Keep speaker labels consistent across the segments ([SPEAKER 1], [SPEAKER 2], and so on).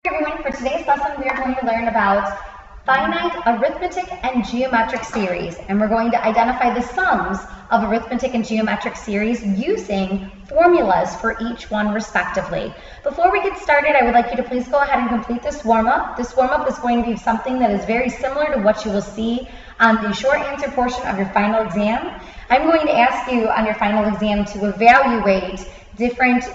[SPEAKER 1] Hey everyone, for today's lesson we are going to learn about finite, arithmetic, and geometric series, and we're going to identify the sums of arithmetic and geometric series using formulas for each one respectively. Before we get started, I would like you to please go ahead and complete this warm-up. This warm-up is going to be something that is very similar to what you will see on the short answer portion of your final exam. I'm going to ask you on your final exam to evaluate different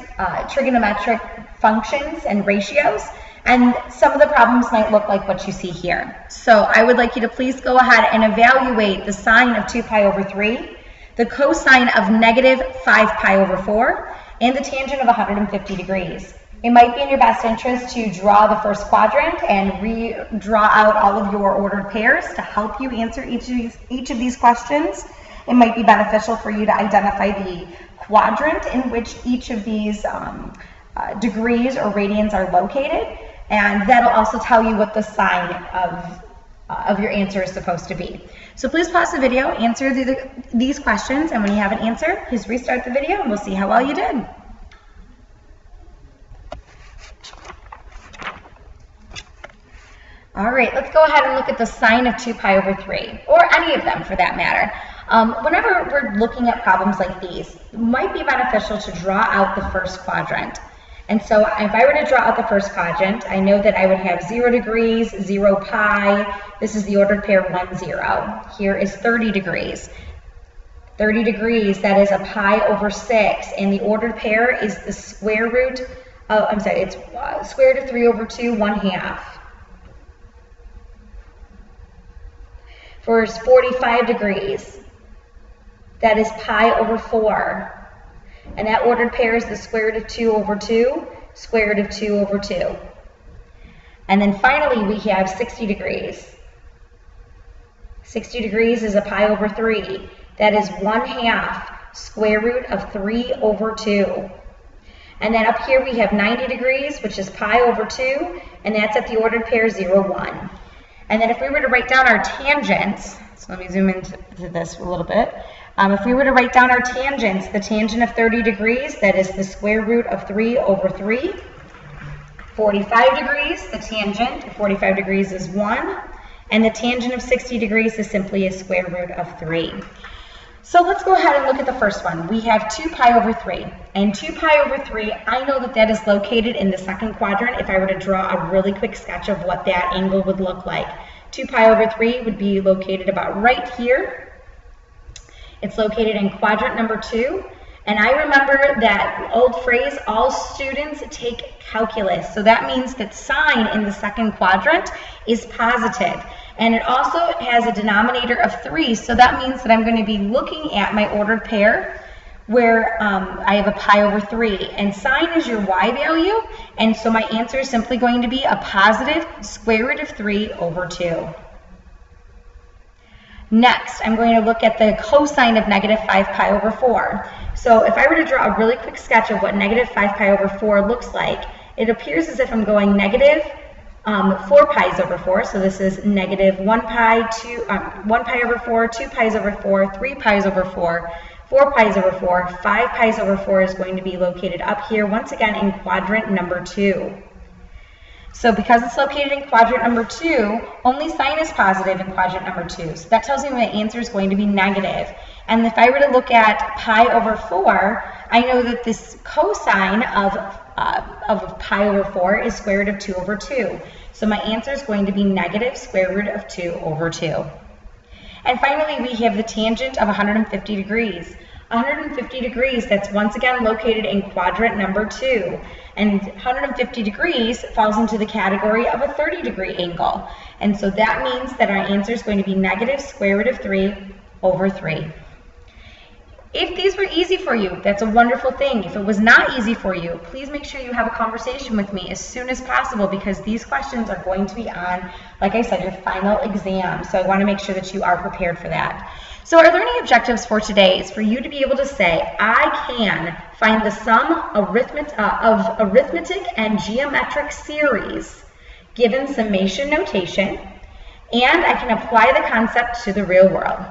[SPEAKER 1] trigonometric functions and ratios. And some of the problems might look like what you see here. So I would like you to please go ahead and evaluate the sine of 2 pi over 3, the cosine of negative 5 pi over 4, and the tangent of 150 degrees. It might be in your best interest to draw the first quadrant and redraw out all of your ordered pairs to help you answer each of these questions. It might be beneficial for you to identify the quadrant in which each of these degrees or radians are located. And that'll also tell you what the sign of your answer is supposed to be. So please pause the video, answer these questions, and when you have an answer, please restart the video and we'll see how well you did. All right, let's go ahead and look at the sine of 2 pi over 3, or any of them for that matter. Whenever we're looking at problems like these, it might be beneficial to draw out the first quadrant. And so if I were to draw out the first quadrant, I know that I would have 0 degrees, 0 pi. This is the ordered pair 1, 0. Here is 30 degrees. 30 degrees, that is a pi over 6. And the ordered pair is the square root of, it's square root of 3 over 2, 1/2. For 45 degrees, that is pi over 4. And that ordered pair is the square root of 2 over 2, square root of 2 over 2. And then finally we have 60 degrees. 60 degrees is a pi over 3. That is 1/2 square root of 3 over 2. And then up here we have 90 degrees, which is pi over 2, and that's at the ordered pair 0, 1. And then if we were to write down our tangents, so let me zoom into this a little bit. If we were to write down our tangents, the tangent of 30 degrees, that is the square root of 3 over 3. 45 degrees, the tangent of 45 degrees is 1. And the tangent of 60 degrees is simply a square root of 3. So let's go ahead and look at the first one. We have 2 pi over 3. And 2 pi over 3, I know that that is located in the second quadrant if I were to draw a really quick sketch of what that angle would look like. 2 pi over 3 would be located about right here. It's located in quadrant number 2. And I remember that old phrase, all students take calculus. So that means that sine in the second quadrant is positive. And it also has a denominator of 3. So that means that I'm going to be looking at my ordered pair where I have a pi over 3. And sine is your y value. And so my answer is simply going to be a positive square root of 3 over 2. Next, I'm going to look at the cosine of negative 5 pi over 4. So if I were to draw a really quick sketch of what negative 5 pi over 4 looks like, it appears as if I'm going negative 4 pi's over 4. So this is negative 1 pi, 1 pi over 4, 2 pi's over 4, 3 pi's over 4, 4 pi's over 4, 5 pi's over 4 is going to be located up here, once again in quadrant number 2. So because it's located in quadrant number 2, only sine is positive in quadrant number 2. So that tells me my answer is going to be negative. And if I were to look at pi over 4, I know that this cosine of pi over 4 is square root of 2 over 2. So my answer is going to be negative square root of 2 over 2. And finally, we have the tangent of 150 degrees. 150 degrees, that's once again located in quadrant number 2. And 150 degrees falls into the category of a 30-degree angle. And so that means that our answer is going to be negative square root of 3 over 3. If these were easy for you, that's a wonderful thing. If it was not easy for you, please make sure you have a conversation with me as soon as possible because these questions are going to be on, like I said, your final exam. So I want to make sure that you are prepared for that. So our learning objectives for today is for you to be able to say, I can find the sum of arithmetic and geometric series given summation notation, and I can apply the concept to the real world.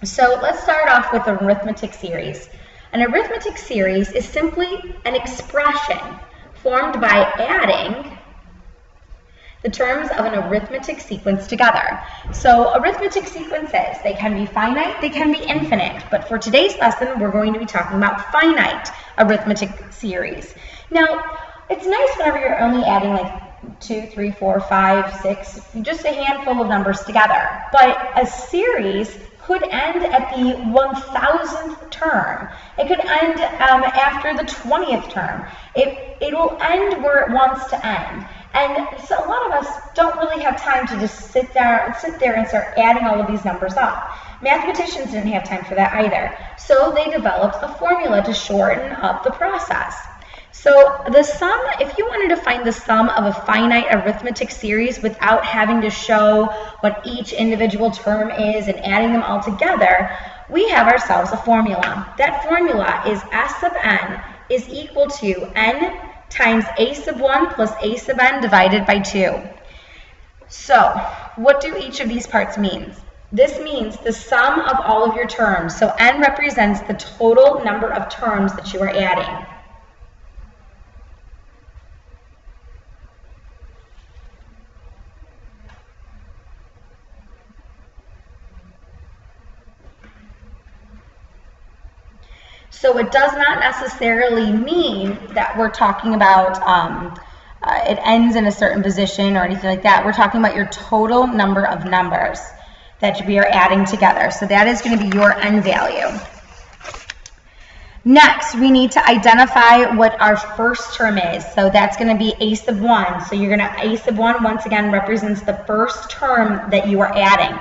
[SPEAKER 1] So let's start off with an arithmetic series. An arithmetic series is simply an expression formed by adding the terms of an arithmetic sequence together. So arithmetic sequences, they can be finite, they can be infinite, but for today's lesson, we're going to be talking about finite arithmetic series. Now, it's nice whenever you're only adding like 2, 3, 4, 5, 6, just a handful of numbers together, but a series could end at the 1000th term. It could end after the 20th term. It will end where it wants to end. And so a lot of us don't really have time to just sit there and start adding all of these numbers up. Mathematicians didn't have time for that either. So they developed a formula to shorten up the process. So the sum, if you wanted to find the sum of a finite arithmetic series without having to show what each individual term is and adding them all together, we have ourselves a formula. That formula is S sub n is equal to n times a sub 1 plus a sub n divided by 2. So what do each of these parts mean? This means the sum of all of your terms. So n represents the total number of terms that you are adding. So it does not necessarily mean that we're talking about it ends in a certain position or anything like that. We're talking about your total number of numbers that we are adding together. So that is going to be your n value. Next, we need to identify what our first term is. So that's going to be a sub 1. So you're going to, a sub 1 once again represents the first term that you are adding.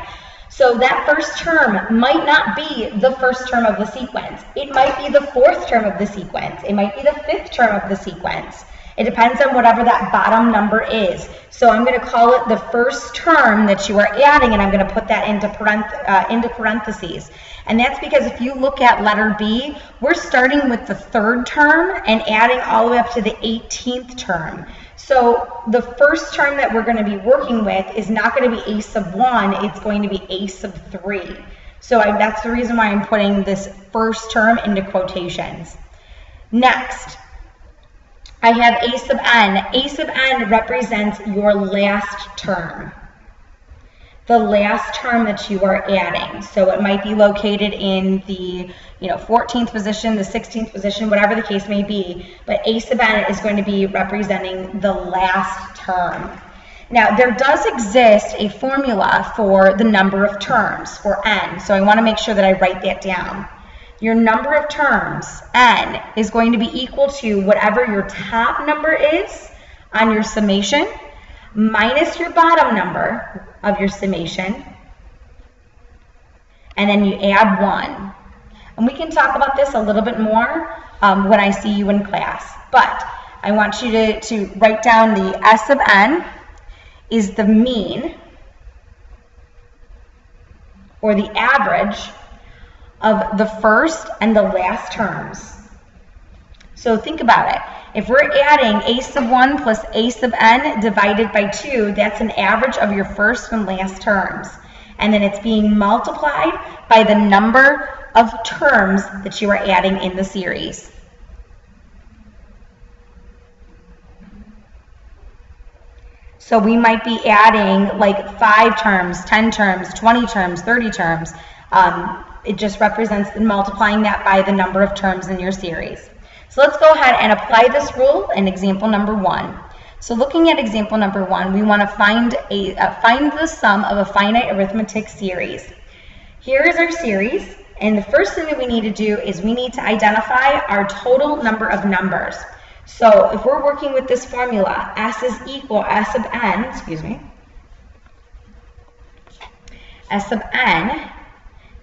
[SPEAKER 1] So that first term might not be the first term of the sequence. It might be the fourth term of the sequence. It might be the fifth term of the sequence. It depends on whatever that bottom number is. So I'm going to call it the first term that you are adding, and I'm going to put that into parentheses. And that's because if you look at letter B, we're starting with the third term and adding all the way up to the 18th term. So the first term that we're going to be working with is not going to be a sub 1, it's going to be a sub 3. So that's the reason why I'm putting this first term into quotations. Next, I have a sub n. A sub n represents your last term. The last term that you are adding. So it might be located in the 14th position, the 16th position, whatever the case may be. But a sub n is going to be representing the last term. Now, there does exist a formula for the number of terms, for n. So I want to make sure that I write that down. Your number of terms, n, is going to be equal to whatever your top number is on your summation minus your bottom number of your summation, and then you add 1. And we can talk about this a little bit more when I see you in class. But I want you to write down the S sub n is the mean or the average of the first and the last terms. So think about it. If we're adding a sub 1 plus a sub n divided by 2, that's an average of your first and last terms. And then it's being multiplied by the number of terms that you are adding in the series. So we might be adding like 5 terms, 10 terms, 20 terms, 30 terms. It just represents multiplying that by the number of terms in your series. So let's go ahead and apply this rule in example number 1. So looking at example number 1, we want to find the sum of a finite arithmetic series. Here is our series, and the first thing that we need to do is we need to identify our total number of numbers. So if we're working with this formula, S is equal, S sub n, S sub n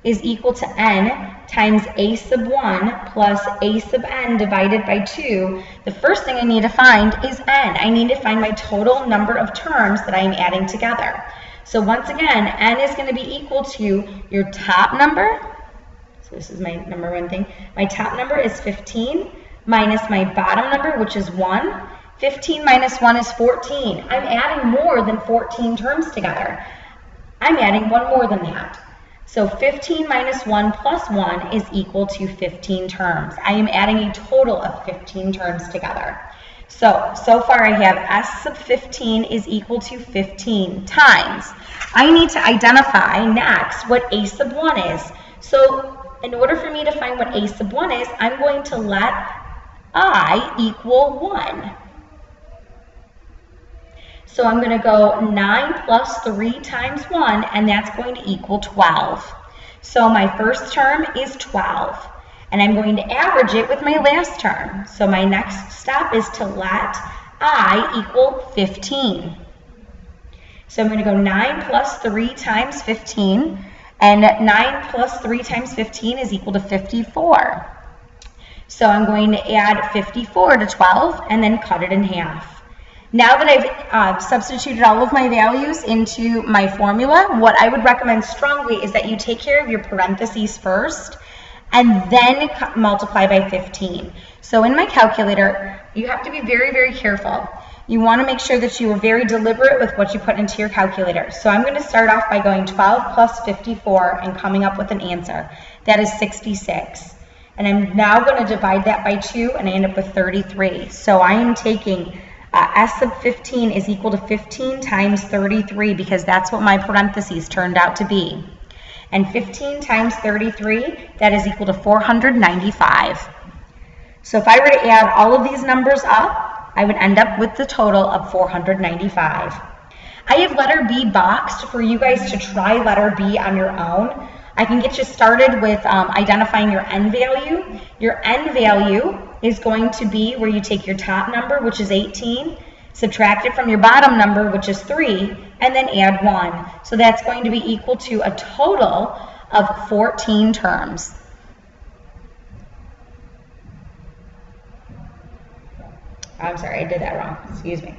[SPEAKER 1] is equal to n times a sub 1 plus a sub n divided by 2, the first thing I need to find is n. I need to find my total number of terms that I'm adding together. So once again, n is going to be equal to your top number. So this is my number 1 thing. My top number is 15 minus my bottom number, which is 1. 15 minus 1 is 14. I'm adding more than 14 terms together. I'm adding one more than that. So 15 minus 1 plus 1 is equal to 15 terms. I am adding a total of 15 terms together. So far I have S sub 15 is equal to 15 times. I need to identify next what A sub 1 is. So in order for me to find what A sub 1 is, I'm going to let I equal 1. So I'm going to go 9 plus 3 times 1, and that's going to equal 12. So my first term is 12, and I'm going to average it with my last term. So my next step is to let I equal 15. So I'm going to go 9 plus 3 times 15, and 9 plus 3 times 15 is equal to 54. So I'm going to add 54 to 12 and then cut it in half. Now that I've substituted all of my values into my formula, what I would recommend strongly is that you take care of your parentheses first and then multiply by 15. So in my calculator, you have to be very, very careful. You want to make sure that you are very deliberate with what you put into your calculator. So I'm going to start off by going 12 plus 54 and coming up with an answer. That is 66. And I'm now going to divide that by 2 and I end up with 33. So I am taking S sub 15 is equal to 15 times 33 because that's what my parentheses turned out to be. And 15 times 33, that is equal to 495. So if I were to add all of these numbers up, I would end up with the total of 495. I have letter B boxed for you guys to try letter B on your own. I can get you started with identifying your n value. Your n value is going to be where you take your top number, which is 18, subtract it from your bottom number, which is 3, and then add 1. So that's going to be equal to a total of 14 terms. I'm sorry, I did that wrong. Excuse me.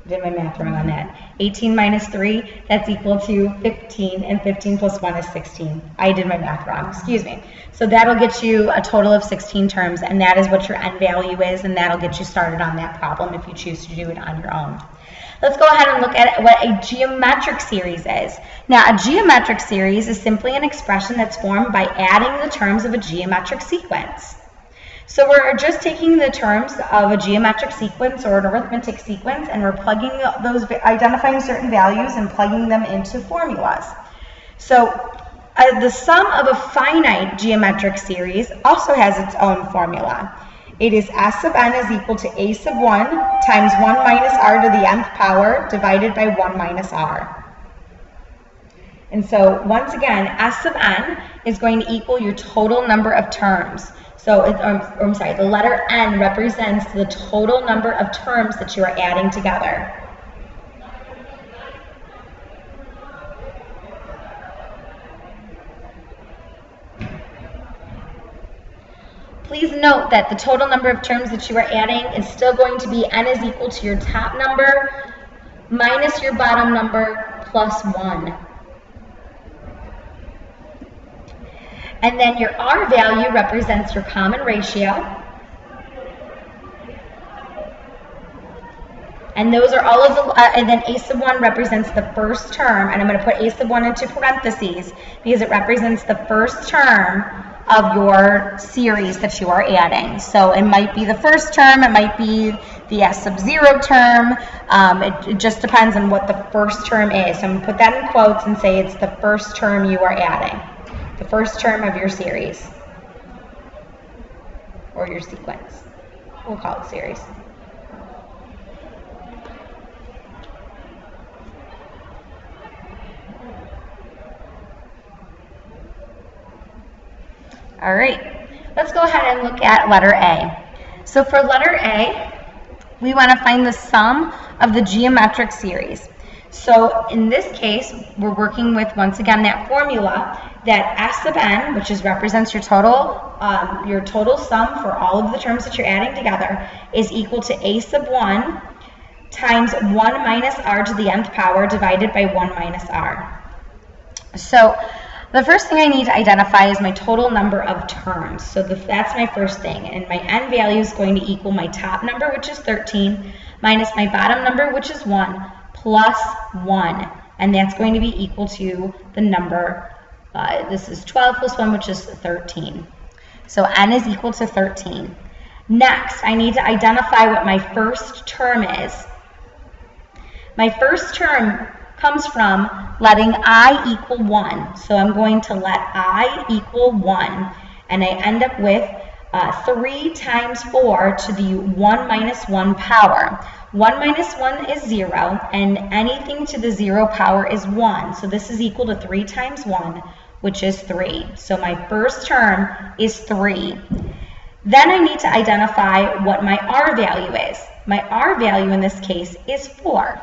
[SPEAKER 1] I did my math wrong on that. 18 minus 3, that's equal to 15, and 15 plus 1 is 16. I did my math wrong. Excuse me. So that'll get you a total of 16 terms, and that is what your n value is, and that'll get you started on that problem if you choose to do it on your own. Let's go ahead and look at what a geometric series is. Now, a geometric series is simply an expression that's formed by adding the terms of a geometric sequence. So we're just taking the terms of a geometric sequence or an arithmetic sequence, and we're plugging those, identifying certain values and plugging them into formulas. So the sum of a finite geometric series also has its own formula. It is S sub n is equal to A sub 1 times 1 minus r to the nth power divided by 1 minus r. And so once again, S sub n is going to equal your total number of terms. So, I'm sorry, the letter n represents the total number of terms that you are adding together. Please note that the total number of terms that you are adding is still going to be n is equal to your top number minus your bottom number plus 1. And then your R value represents your common ratio. And those are all of the, and then A sub 1 represents the first term, and I'm going to put A sub 1 into parentheses because it represents the first term of your series that you are adding. So it might be the first term, it might be the S sub 0 term, it just depends on what the first term is. So I'm going to put that in quotes and say it's the first term you are adding. The first term of your series, or your sequence. We'll call it series. All right, let's go ahead and look at letter A. So for letter A, we want to find the sum of the geometric series. So in this case, we're working with, once again, that formula that S sub n, which represents your total sum for all of the terms that you're adding together, is equal to A sub 1 times 1 minus r to the nth power divided by 1 minus r. So the first thing I need to identify is my total number of terms. So that's my first thing. And my n value is going to equal my top number, which is 13, minus my bottom number, which is 1, plus 1. And that's going to be equal to the number, this is 12 plus 1, which is 13. So n is equal to 13. Next, I need to identify what my first term is. My first term comes from letting I equal 1. So I'm going to let I equal 1. And I end up with 3 times 4 to the 1 minus 1 power. 1 minus 1 is 0, and anything to the 0 power is 1. So this is equal to 3 times 1, which is 3. So my first term is 3. Then I need to identify what my R value is. My R value in this case is 4.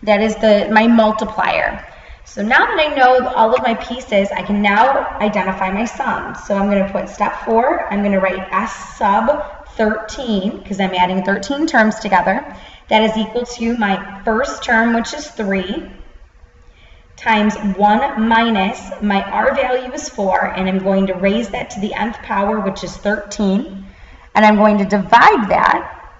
[SPEAKER 1] That is my multiplier. So now that I know all of my pieces, I can now identify my sum. So I'm going to put step 4, I'm going to write S sub 13, because I'm adding 13 terms together. That is equal to my first term, which is 3, times 1 minus my R value is 4, and I'm going to raise that to the nth power, which is 13, and I'm going to divide that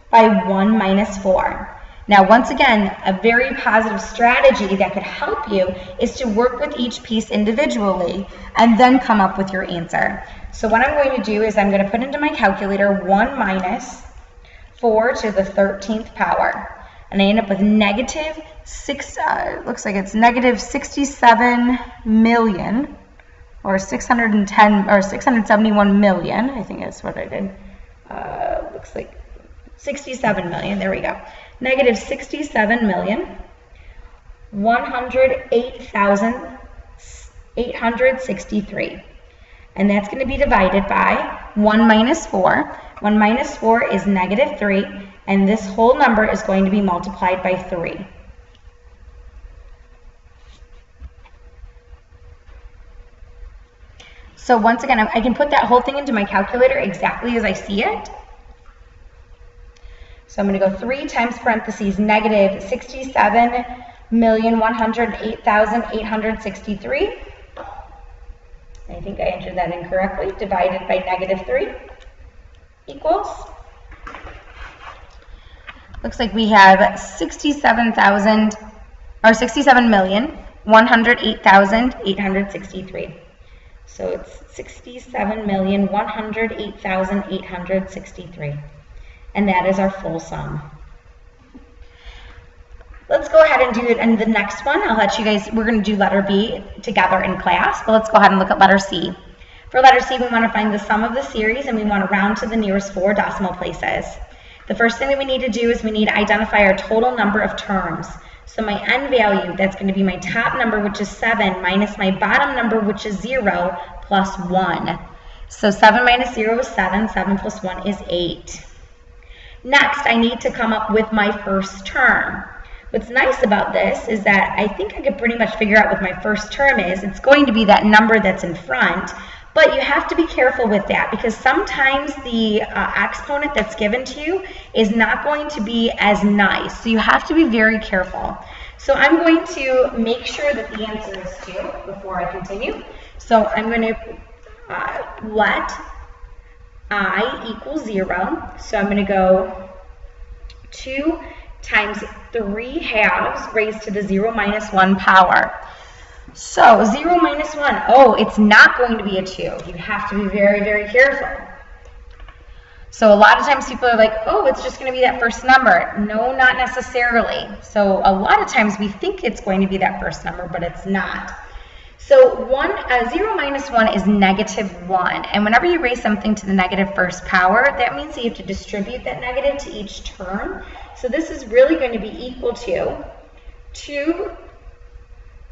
[SPEAKER 1] by 1 minus 4. Now, once again, a very positive strategy that could help you is to work with each piece individually and then come up with your answer. So what I'm going to do is I'm going to put into my calculator 1 minus 4 to the 13th power. And I end up with negative 67 million, or 610, or 671 million. I think that's what I did. Looks like 67 million. There we go. Negative 67,108,863. And that's going to be divided by 1 minus 4. 1 minus 4 is negative 3, and this whole number is going to be multiplied by 3. So once again, I can put that whole thing into my calculator exactly as I see it. So I'm going to go 3 times parentheses negative 67,108,863. I think I entered that incorrectly. Divided by negative 3 equals. Looks like we have 67,108,863. So it's 67,108,863. And that is our full sum. Let's go ahead and do it in the next one. I'll let you guys, we're going to do letter B together in class, but let's go ahead and look at letter C. For letter C, we want to find the sum of the series, and we want to round to the nearest 4 decimal places. The first thing that we need to do is we need to identify our total number of terms. So my n value, that's going to be my top number, which is 7, minus my bottom number, which is 0, plus 1. So 7 minus 0 is 7, 7 plus 1 is 8. Next, I need to come up with my first term. What's nice about this is that I think I could pretty much figure out what my first term is. It's going to be that number that's in front, but you have to be careful with that because sometimes the exponent that's given to you is not going to be as nice. So you have to be very careful. So I'm going to make sure that the answer is 2 before I continue. So I'm going to let I equals 0. So I'm going to go 2 times 3 halves raised to the 0 minus 1 power. So 0 minus 1, oh, it's not going to be a 2. You have to be very, very careful. So a lot of times people are like, oh, it's just going to be that first number. No, not necessarily. So a lot of times we think it's going to be that first number, but it's not. So 0 minus 1 is negative 1. And whenever you raise something to the negative first power, that means that you have to distribute that negative to each term. So this is really going to be equal to 2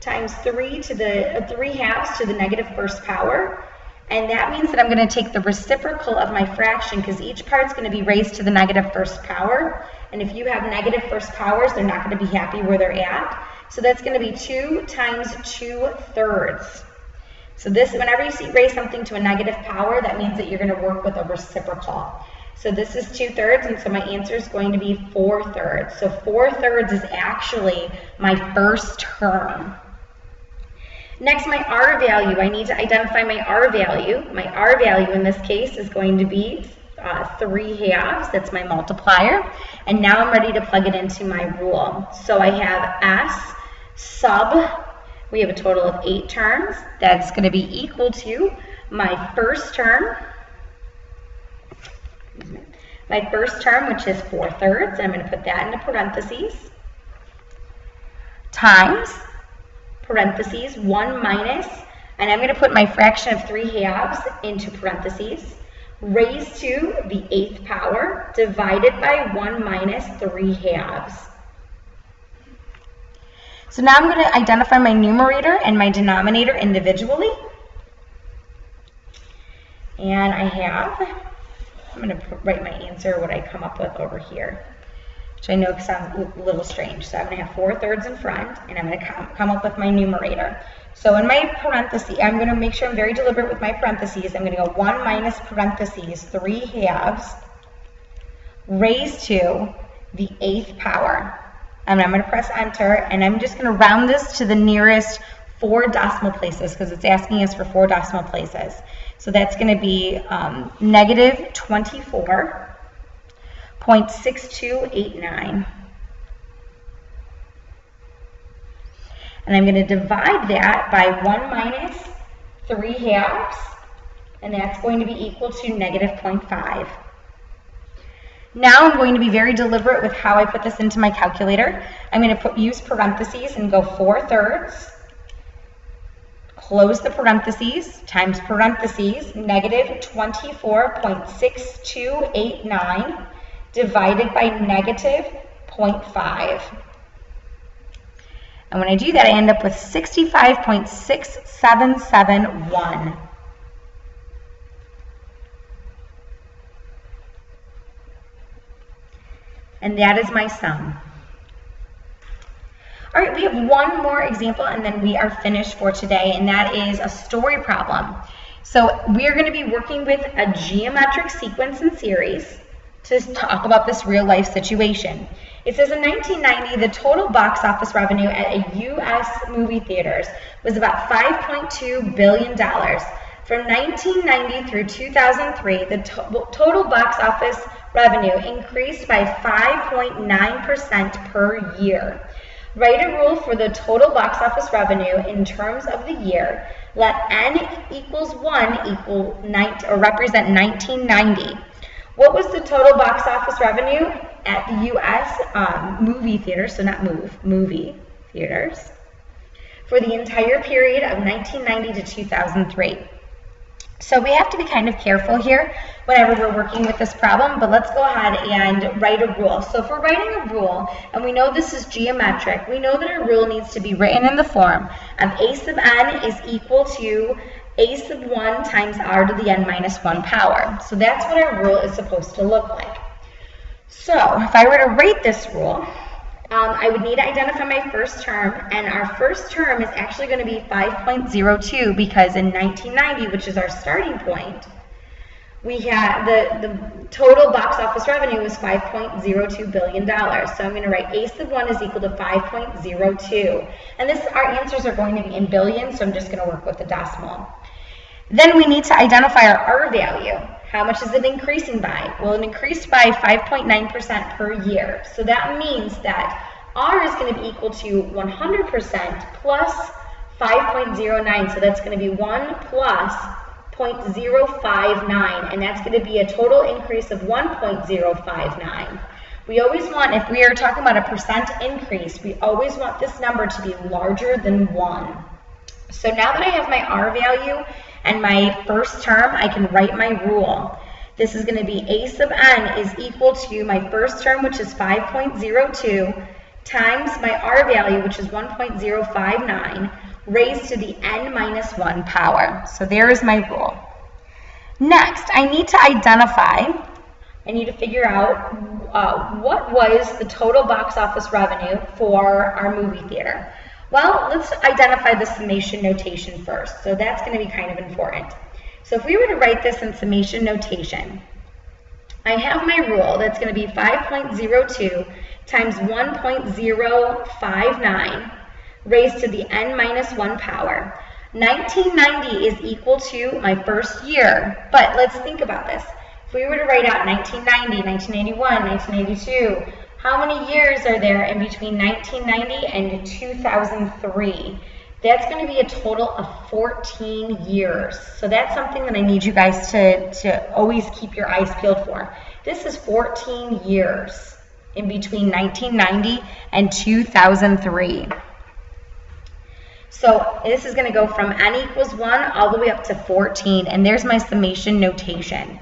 [SPEAKER 1] times 3 to the 3 halves to the negative first power. And that means that I'm going to take the reciprocal of my fraction because each part is going to be raised to the negative first power. And if you have negative first powers, they're not going to be happy where they're at. So that's going to be 2 times 2/3. So this, whenever you raise something to a negative power, that means that you're going to work with a reciprocal. So this is 2/3, and so my answer is going to be 4/3. So 4/3 is actually my first term. Next, my R value. I need to identify my R value. My R value in this case is going to be 3 halves. That's my multiplier. And now I'm ready to plug it into my rule. So I have S sub, we have a total of 8 terms. That's going to be equal to my first term my first term, which is 4/3, I'm going to put that into parentheses, times, parentheses, 1 minus, and I'm going to put my fraction of 3/2 into parentheses, raised to the 8th power, divided by 1 minus 3/2. So now I'm going to identify my numerator and my denominator individually. And I'm going to write my answer, what I come up with over here, which I know sounds a little strange. So I'm going to have 4/3 in front, and I'm going to come up with my numerator. So in my parentheses, I'm going to make sure I'm very deliberate with my parentheses. I'm going to go 1 minus parentheses 3/2 raised to the 8th power. And I'm going to press enter, and I'm just going to round this to the nearest 4 decimal places because it's asking us for 4 decimal places. So that's going to be negative 24.6289. And I'm going to divide that by 1 minus 3/2, and that's going to be equal to negative 0.5. Now I'm going to be very deliberate with how I put this into my calculator. I'm going to use parentheses and go 4/3, close the parentheses, times parentheses, negative 24.6289 divided by negative 0.5. And when I do that, I end up with 65.6771. And that is my sum. All right, we have one more example and then we are finished for today, and that is a story problem. So we're going to be working with a geometric sequence and series to talk about this real life situation. It says in 1990, the total box office revenue at a U.S. movie theaters was about $5.2 billion. From 1990 through 2003, the total box office revenue increased by 5.9% per year. Write a rule for the total box office revenue in terms of the year. Let n equals 1 equal represent 1990. What was the total box office revenue at the U.S. Movie theaters, so not movie theaters, for the entire period of 1990 to 2003? So we have to be kind of careful here whenever we're working with this problem, but let's go ahead and write a rule. So if we're writing a rule, and we know this is geometric, we know that a rule needs to be written in the form of a sub n is equal to a sub 1 times r to the n minus 1 power. So that's what our rule is supposed to look like. So if I were to write this rule, I would need to identify my first term, and our first term is actually going to be 5.02 because in 1990, which is our starting point, we had the total box office revenue was $5.02 billion. So I'm going to write a sub 1 is equal to 5.02. And our answers are going to be in billions, so I'm just going to work with the decimal. Then we need to identify our R value. How much is it increasing by? Well, it increased by 5.9% per year. So that means that R is going to be equal to 100% plus 5.09. So that's going to be 1 plus 0.059, and that's going to be a total increase of 1.059. We always want, if we are talking about a percent increase, we always want this number to be larger than 1. So now that I have my R value and my first term, I can write my rule. This is going to be a sub n is equal to my first term, which is 5.02, times my R value, which is 1.059, raised to the n minus 1 power. So there is my rule. Next, I need to figure out what was the total box office revenue for our movie theater. Well, let's identify the summation notation first. So that's going to be kind of important. So if we were to write this in summation notation, I have my rule that's going to be 5.02 times 1.059 raised to the n minus 1 power. 1990 is equal to my first year, but let's think about this. If we were to write out 1990, 1981, 1982, how many years are there in between 1990 and 2003? That's going to be a total of 14 years. So that's something that I need you guys to always keep your eyes peeled for. This is 14 years in between 1990 and 2003. So this is going to go from n equals 1 all the way up to 14, and there's my summation notation.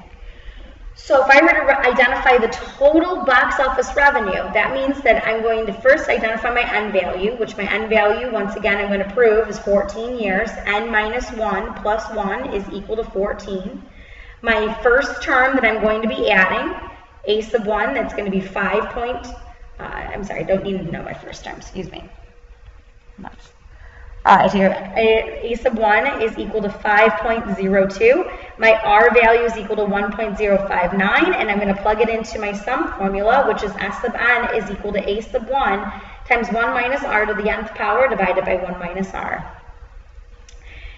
[SPEAKER 1] So if I were to identify the total box office revenue, that means that I'm going to first identify my n value, which my n value, once again, I'm going to prove is 14 years. N minus 1 plus 1 is equal to 14. My first term that I'm going to be adding, a sub 1, that's going to be 5 I'm sorry, I don't need to know my first term, excuse me. Here, a sub 1 is equal to 5.02. My r value is equal to 1.059, and I'm going to plug it into my sum formula, which is s sub n is equal to a sub 1 times 1 minus r to the nth power divided by 1 minus r.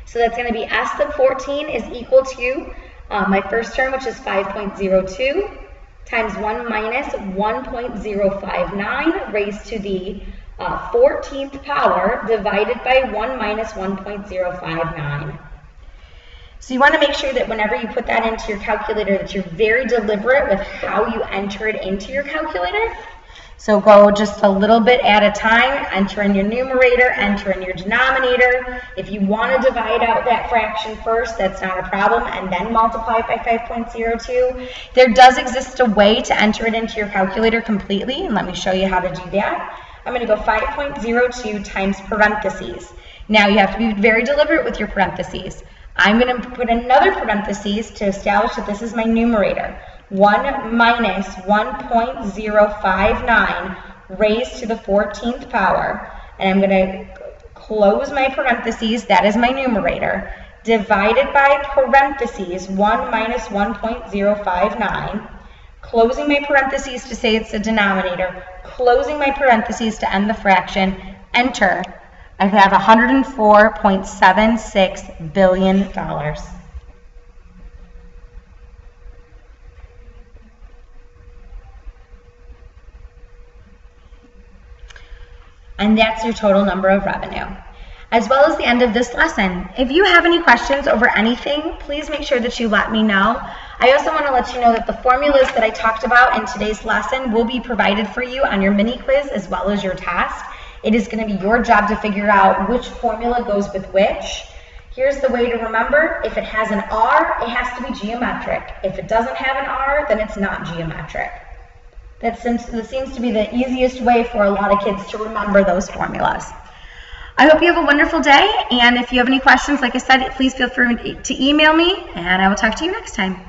[SPEAKER 1] So that's going to be s sub 14 is equal to my first term, which is 5.02, times 1 minus 1.059 raised to the 14th power divided by 1 minus 1.059. So you want to make sure that whenever you put that into your calculator that you're very deliberate with how you enter it into your calculator. So go just a little bit at a time, enter in your numerator, enter in your denominator. If you want to divide out that fraction first, that's not a problem, and then multiply it by 5.02. There does exist a way to enter it into your calculator completely, and let me show you how to do that. I'm going to go 5.02 times parentheses. Now you have to be very deliberate with your parentheses. I'm going to put another parentheses to establish that this is my numerator. 1 minus 1.059 raised to the 14th power. And I'm going to close my parentheses, that is my numerator, divided by parentheses 1 minus 1.059. Closing my parentheses to say it's the denominator, closing my parentheses to end the fraction, enter. I have $104.76 billion. And that's your total number of revenue, as well as the end of this lesson. If you have any questions over anything, please make sure that you let me know. I also want to let you know that the formulas that I talked about in today's lesson will be provided for you on your mini quiz as well as your task. It is going to be your job to figure out which formula goes with which. Here's the way to remember. If it has an R, it has to be geometric. If it doesn't have an R, then it's not geometric. That seems to be the easiest way for a lot of kids to remember those formulas. I hope you have a wonderful day, and if you have any questions, like I said, please feel free to email me, and I will talk to you next time.